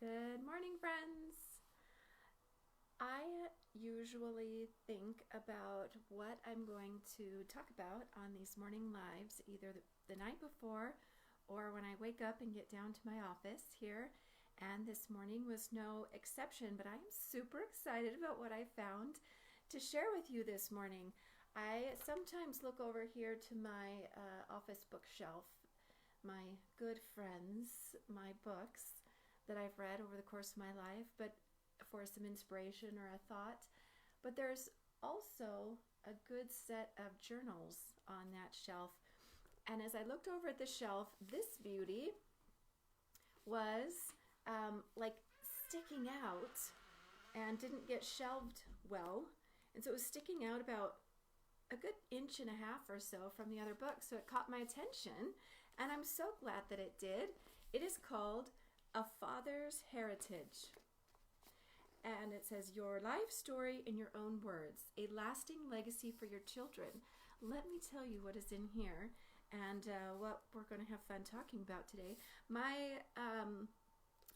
Good morning, friends. I usually think about what I'm going to talk about on these morning lives, either the night before or when I wake up and get down to my office here. And this morning was no exception, but I'm super excited about what I found to share with you this morning. I sometimes look over here to my office bookshelf, my good friends, my books that I've read over the course of my life, but for some inspiration or a thought. But there's also a good set of journals on that shelf. And as I looked over at the shelf, this beauty was like sticking out and didn't get shelved well. And so it was sticking out about a good inch and a half or so from the other book. So it caught my attention, and I'm so glad that it did. It is called A Father's Heritage. And it says, Your life story in your own words, a lasting legacy for your children. Let me tell you what is in here and what we're going to have fun talking about today. My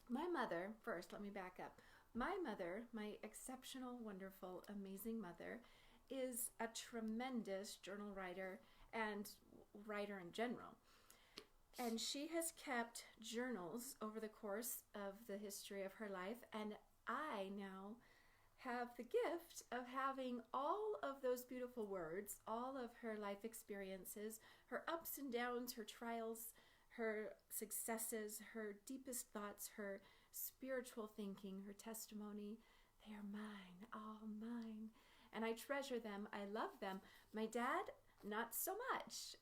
mother, first, let me back up. My mother, my exceptional, wonderful, amazing mother, is a tremendous journal writer and writer in general. And she has kept journals over the course of the history of her life, and I now have the gift of having all of those beautiful words, all of her life experiences, her ups and downs, her trials, her successes, her deepest thoughts, her spiritual thinking, her testimony. They are mine, all mine. And I treasure them. I love them. My dad, not so much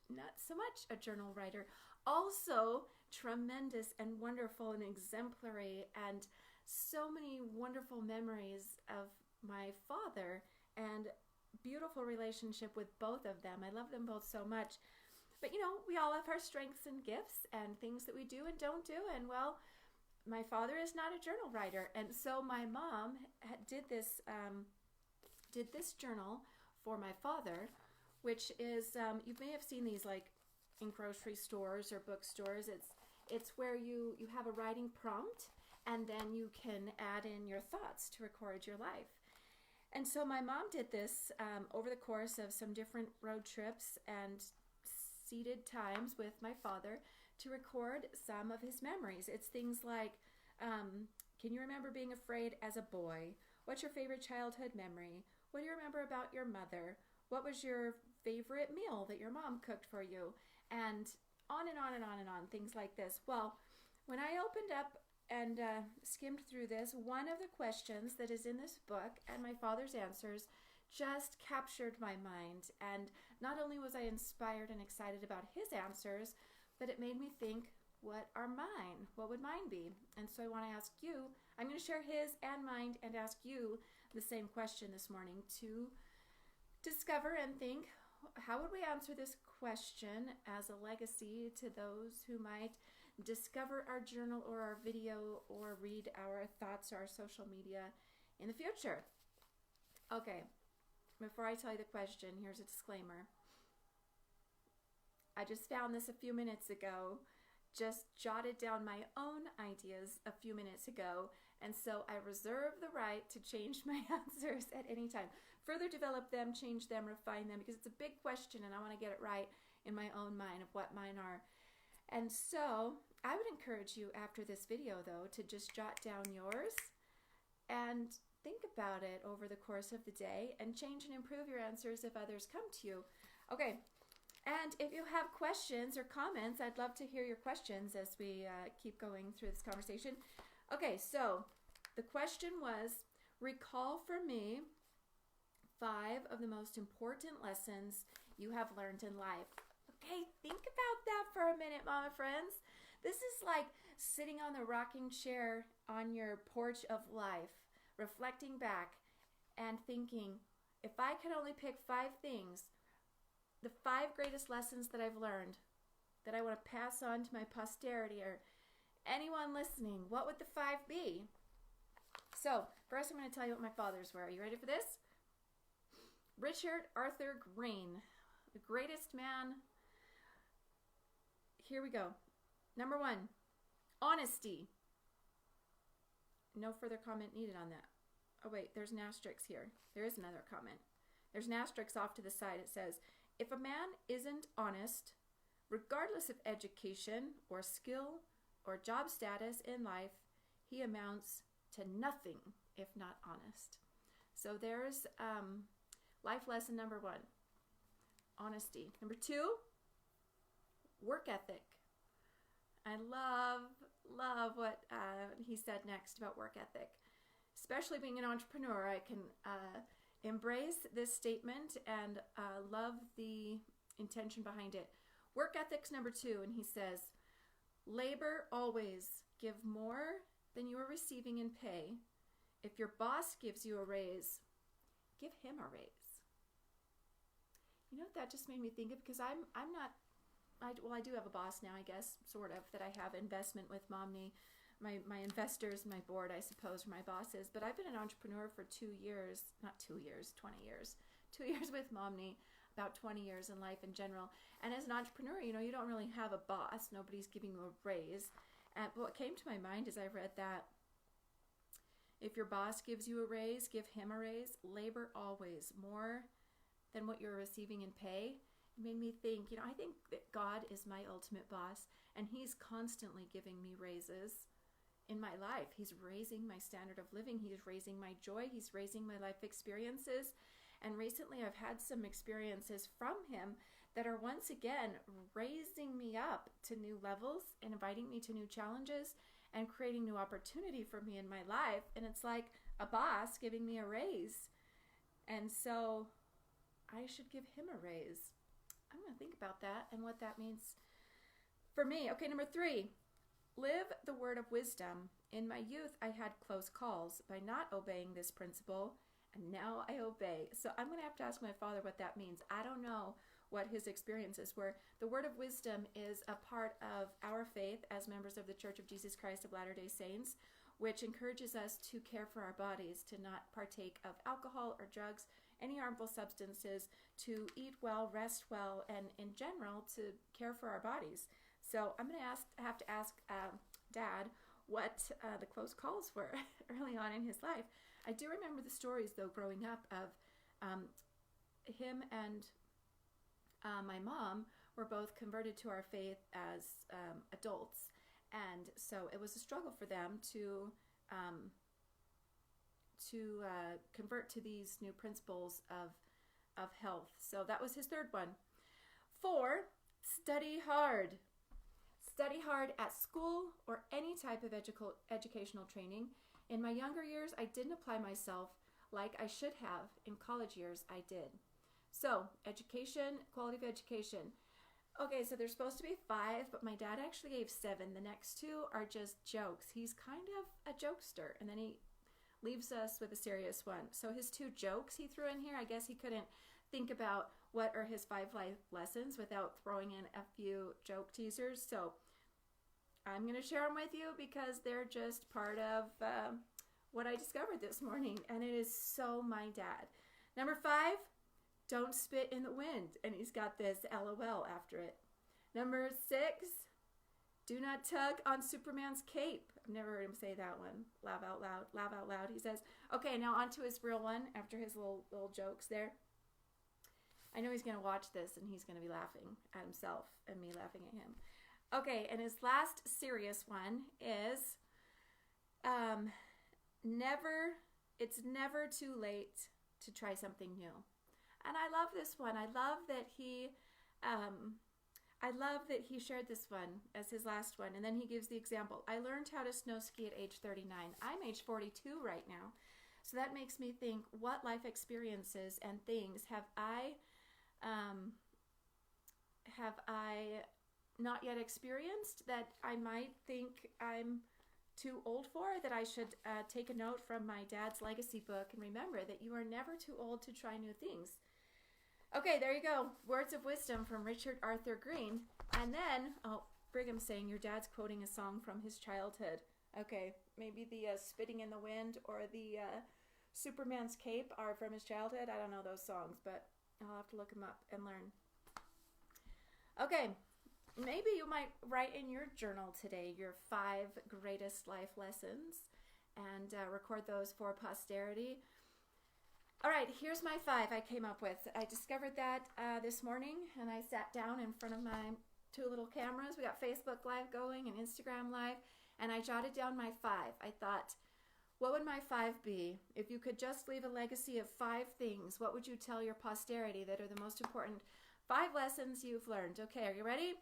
a journal writer. Also tremendous and wonderful and exemplary, and so many wonderful memories of my father and beautiful relationship with both of them. I love them both so much. But we all have our strengths and gifts and things that we do and don't do. And well, my father is not a journal writer, and so my mom did this journal for my father, which is you may have seen these like in grocery stores or bookstores. It's where you have a writing prompt, and then you can add in your thoughts to record your life. And so my mom did this over the course of some different road trips and seated times with my father to record some of his memories. It's things like, can you remember being afraid as a boy? What's your favorite childhood memory? What do you remember about your mother? What was your favorite meal that your mom cooked for you? And on and on and on and on, things like this. Well, when I opened up and skimmed through this, one of the questions that is in this book and my father's answers just captured my mind. And not only was I inspired and excited about his answers, but it made me think, what are mine? What would mine be? And so I want to ask you, I'm going to share his and mine and ask you the same question this morning to discover and think, how would we answer this question as a legacy to those who might discover our journal or our video or read our thoughts or our social media in the future? Okay, before I tell you the question, here's a disclaimer. I just found this a few minutes ago, just jotted down my own ideas a few minutes ago, and so I reserve the right to change my answers at any time. Further develop them, change them, refine them, because it's a big question and I want to get it right in my own mind of what mine are. And so I would encourage you after this video, though, to just jot down yours and think about it over the course of the day and change and improve your answers if others come to you. Okay, and if you have questions or comments, I'd love to hear your questions as we keep going through this conversation. Okay, so the question was, recall for me 5 of the most important lessons you have learned in life. Okay, think about that for a minute, mama friends. This is like sitting on the rocking chair on your porch of life, reflecting back and thinking, if I could only pick 5 things, the 5 greatest lessons that I've learned that I want to pass on to my posterity or anyone listening, what would the 5 be? So, first I'm going to tell you what my father's were. Are you ready for this? Richard Aurthur Greene, the greatest man. Here we go. Number 1, honesty. No further comment needed on that. Oh, wait, there's an asterisk here. There is another comment. There's an asterisk off to the side. It says, if a man isn't honest, regardless of education or skill or job status in life, he amounts to nothing if not honest. So there's life lesson number 1, honesty. Number 2, work ethic. I love what he said next about work ethic. Especially being an entrepreneur, I can embrace this statement and love the intention behind it. Work ethics number 2, and he says, labor always, give more than you are receiving in pay. If your boss gives you a raise, give him a raise. You know what that just made me think of? Because I do have a boss now, I guess, sort of, that I have investment with Momney. My investors, my board, I suppose, are my bosses. But I've been an entrepreneur for 2 years, not 2 years, 20 years. 2 years with Momney, about 20 years in life in general. And as an entrepreneur, you know, you don't really have a boss. Nobody's giving you a raise. But what came to my mind as I read that, if your boss gives you a raise, give him a raise. Labor always, more than what you're receiving in pay. It made me think, you know, I think that God is my ultimate boss, and he's constantly giving me raises in my life. He's raising my standard of living. He's raising my joy. He's raising my life experiences. And recently I've had some experiences from him that are once again raising me up to new levels and inviting me to new challenges and creating new opportunity for me in my life. And it's like a boss giving me a raise. And so I should give him a raise. I'm going to think about that and what that means for me. Okay, number 3. Live the word of wisdom. In my youth, I had close calls by not obeying this principle, and now I obey. So I'm going to have to ask my father what that means. I don't know what his experiences were. The word of wisdom is a part of our faith as members of the Church of Jesus Christ of Latter-day Saints, which encourages us to care for our bodies, to not partake of alcohol or drugs, any harmful substances, to eat well, rest well, and in general, to care for our bodies. So I'm going to have to ask Dad what the close calls were early on in his life. I do remember the stories, though, growing up of him and my mom were both converted to our faith as adults. And so it was a struggle for them to convert to these new principles of health. So that was his 3rd one. 4, study hard. Study hard at school or any type of educational training. In my younger years, I didn't apply myself like I should have. In college years, I did. So, education, quality of education. Okay, so there's supposed to be 5, but my dad actually gave 7. The next 2 are just jokes. He's kind of a jokester, and then he leaves us with a serious one. So his 2 jokes he threw in here, I guess he couldn't think about what are his 5 life lessons without throwing in a few joke teasers. So I'm going to share them with you because they're just part of what I discovered this morning, and it is so my dad. Number 5, don't spit in the wind, and he's got this LOL after it. Number 6, do not tug on Superman's cape. I've never heard him say that one. Laugh out loud. He says, okay, now on to his real one after his little jokes there. I know he's going to watch this and he's going to be laughing at himself and me laughing at him. Okay, and his last serious one is it's never too late to try something new. And I love this one. I love that he shared this one as his last one. And then he gives the example. I learned how to snow ski at age 39. I'm age 42 right now. So that makes me think, what life experiences and things have I not yet experienced that I might think I'm too old for, that I should take a note from my dad's legacy book and remember that you are never too old to try new things. Okay, there you go. Words of wisdom from Richard Aurthur Greene. And then, Brigham's saying your dad's quoting a song from his childhood. Okay, maybe the Spitting in the Wind or the Superman's Cape are from his childhood. I don't know those songs, but I'll have to look them up and learn. Okay, maybe you might write in your journal today your 5 greatest life lessons and record those for posterity. All right, here's my 5 I came up with. I discovered that this morning, and I sat down in front of my 2 little cameras. We got Facebook Live going and Instagram Live, and I jotted down my 5. I thought, what would my 5 be? If you could just leave a legacy of 5 things, what would you tell your posterity that are the most important 5 lessons you've learned? Okay, are you ready?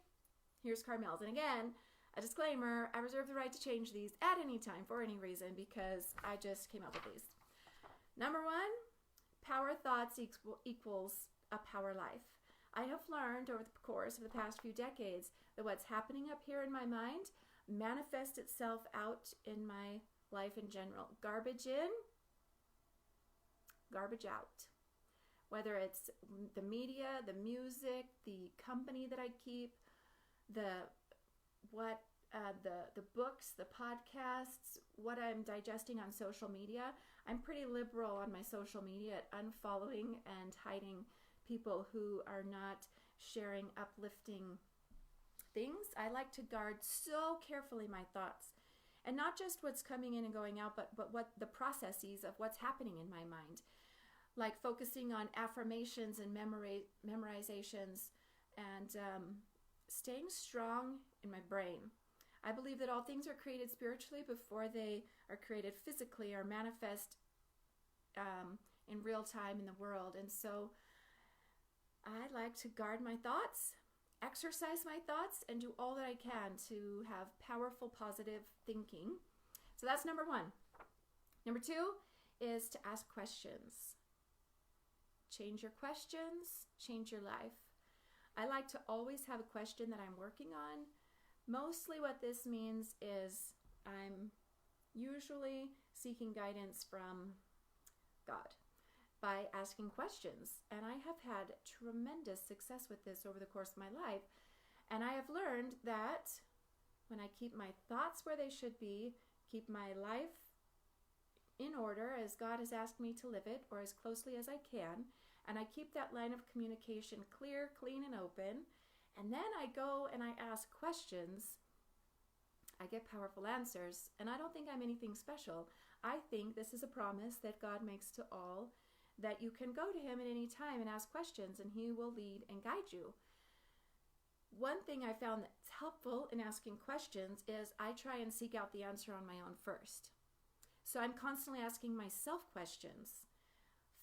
Here's Karmel's. And again, a disclaimer, I reserve the right to change these at any time for any reason because I just came up with these. Number 1, power thoughts equals a power life. I have learned over the course of the past few decades that what's happening up here in my mind manifests itself out in my life in general. Garbage in, garbage out. Whether it's the media, the music, the company that I keep, the books, the podcasts, what I'm digesting on social media. I'm pretty liberal on my social media at unfollowing and hiding people who are not sharing uplifting things. I like to guard so carefully my thoughts, and not just what's coming in and going out, but what the processes of what's happening in my mind, like focusing on affirmations and memorizations, and staying strong in my brain. I believe that all things are created spiritually before they are created physically or manifest in real time in the world. And so I like to guard my thoughts, exercise my thoughts, and do all that I can to have powerful, positive thinking. So that's number 1. Number 2 is to ask questions. Change your questions, change your life. I like to always have a question that I'm working on. Mostly what this means is I'm usually seeking guidance from God by asking questions. And I have had tremendous success with this over the course of my life. And I have learned that when I keep my thoughts where they should be, keep my life in order as God has asked me to live it, or as closely as I can, and I keep that line of communication clear, clean, and open, and then I go and I ask questions, I get powerful answers. And I don't think I'm anything special. I think this is a promise that God makes to all, that you can go to him at any time and ask questions, and he will lead and guide you. One thing I found that's helpful in asking questions is I try and seek out the answer on my own first. So I'm constantly asking myself questions,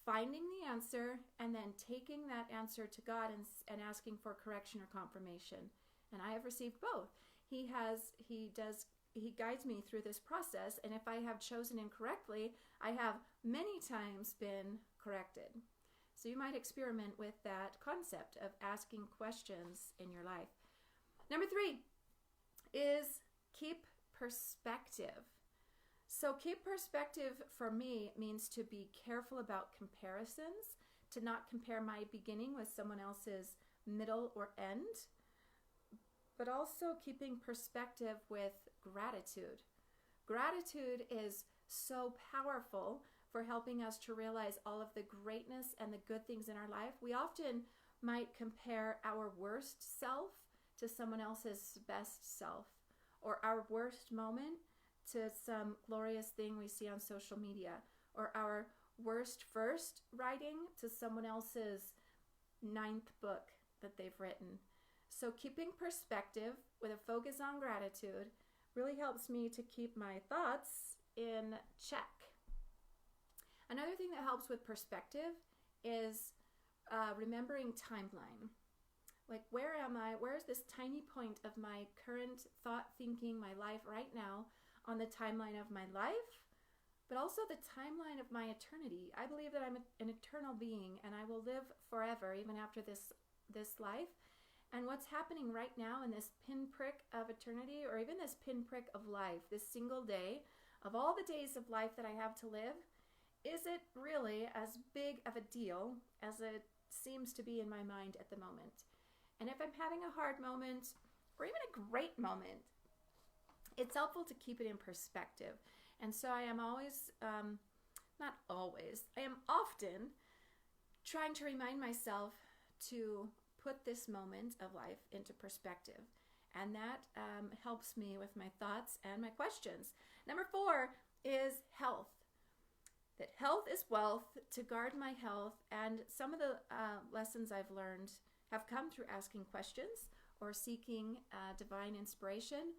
finding the answer, and then taking that answer to God and asking for correction or confirmation. And I have received both. He guides me through this process, and if I have chosen incorrectly, I have many times been corrected. So you might experiment with that concept of asking questions in your life. Number 3 is keep perspective. So keep perspective for me means to be careful about comparisons, to not compare my beginning with someone else's middle or end, but also keeping perspective with gratitude. Gratitude is so powerful for helping us to realize all of the greatness and the good things in our life. We often might compare our worst self to someone else's best self, or our worst moment to some glorious thing we see on social media, or our worst first writing to someone else's 9th book that they've written. So keeping perspective with a focus on gratitude really helps me to keep my thoughts in check. Another thing that helps with perspective is remembering timeline. Like, where am I? Where is this tiny point of my current thought, thinking, my life right now on the timeline of my life, but also the timeline of my eternity? I believe that I'm an eternal being, and I will live forever, even after this life. And what's happening right now in this pinprick of eternity, or even this pinprick of life, this single day, of all the days of life that I have to live, is it really as big of a deal as it seems to be in my mind at the moment? And if I'm having a hard moment, or even a great moment, it's helpful to keep it in perspective. And so I am always, not always, I am often trying to remind myself to put this moment of life into perspective. And that helps me with my thoughts and my questions. Number 4 is health. That health is wealth, to guard my health. And some of the lessons I've learned have come through asking questions or seeking divine inspiration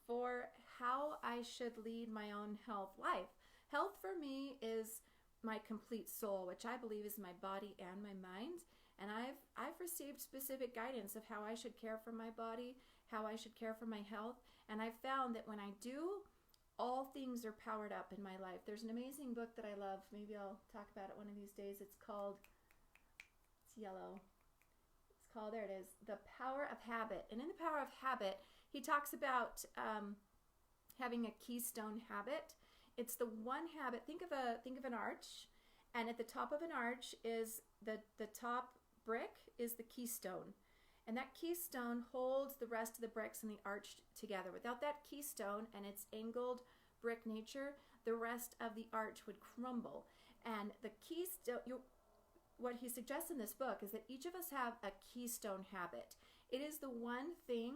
for how I should lead my own health life. Health for me is my complete soul, which I believe is my body and my mind. And I've received specific guidance of how I should care for my body, how I should care for my health. And I've found that when I do, all things are powered up in my life. There's an amazing book that I love. Maybe I'll talk about it one of these days. It's yellow. It's called, there it is, The Power of Habit. And in The Power of Habit, he talks about having a keystone habit. It's the one habit. Think of an arch, and at the top of an arch is the top brick is the keystone. And that keystone holds the rest of the bricks in the arch together. Without that keystone and its angled brick nature, the rest of the arch would crumble. And the keystone, what he suggests in this book is that each of us have a keystone habit. It is the one thing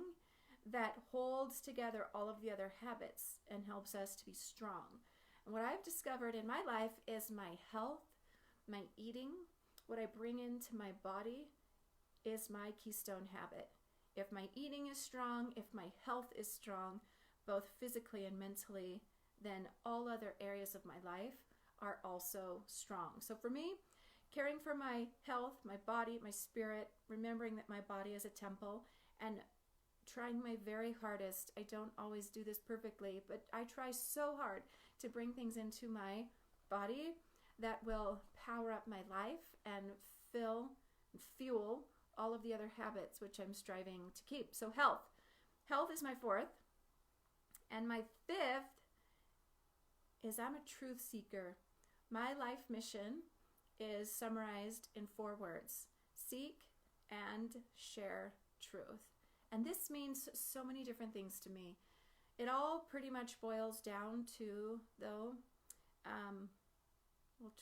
that holds together all of the other habits and helps us to be strong. And what I've discovered in my life is my health, my eating, what I bring into my body is my keystone habit. If my eating is strong, if my health is strong, both physically and mentally, then all other areas of my life are also strong. So for me, caring for my health, my body, my spirit, remembering that my body is a temple, and trying my very hardest. I don't always do this perfectly, but I try so hard to bring things into my body that will power up my life and fuel all of the other habits which I'm striving to keep. So health. Health is my fourth. And my fifth is I'm a truth seeker. My life mission is summarized in 4 words: seek and share truth. And this means so many different things to me. It all pretty much boils down to, though,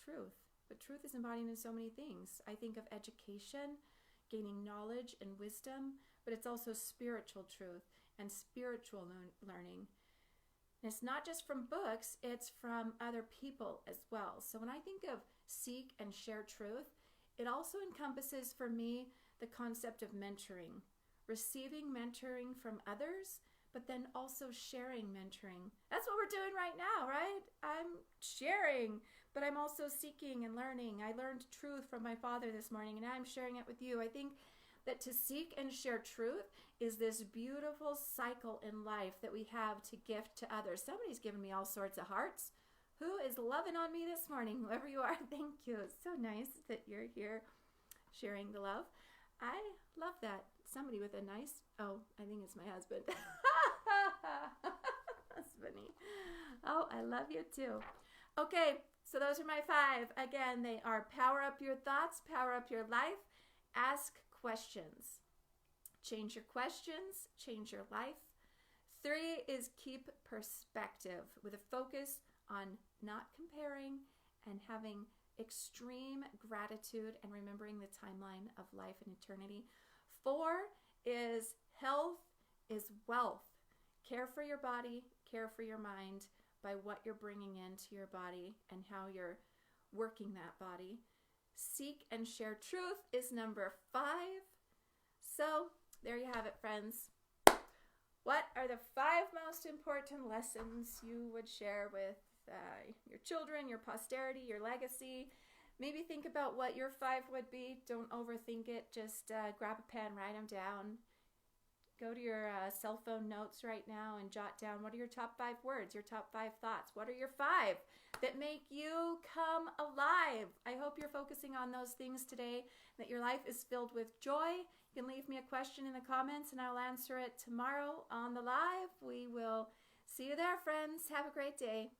truth. But truth is embodied in so many things. I think of education, gaining knowledge and wisdom, but it's also spiritual truth and spiritual learning. And it's not just from books, it's from other people as well. So when I think of seek and share truth, it also encompasses for me the concept of mentoring, receiving mentoring from others, but then also sharing mentoring. That's what we're doing right now, right? I'm sharing, but I'm also seeking and learning. I learned truth from my father this morning, and now I'm sharing it with you. I think that to seek and share truth is this beautiful cycle in life that we have to gift to others. Somebody's given me all sorts of hearts. Who is loving on me this morning? Whoever you are, thank you. It's so nice that you're here sharing the love. I love that. Somebody with a nice, I think it's my husband. That's funny. Oh, I love you too. Okay, so those are my 5. Again, they are power up your thoughts, power up your life, ask questions. Change your questions, change your life. 3 is keep perspective with a focus on not comparing and having extreme gratitude and remembering the timeline of life and eternity. 4 is health is wealth. Care for your body, care for your mind by what you're bringing into your body and how you're working that body. Seek and share truth is number 5. So there you have it, friends. What are the 5 most important lessons you would share with your children, your posterity, your legacy? Maybe think about what your 5 would be. Don't overthink it. Just grab a pen, write them down. Go to your cell phone notes right now and jot down what are your top 5 words, your top 5 thoughts. What are your 5 that make you come alive? I hope you're focusing on those things today, that your life is filled with joy. You can leave me a question in the comments and I'll answer it tomorrow on the live. We will see you there, friends. Have a great day.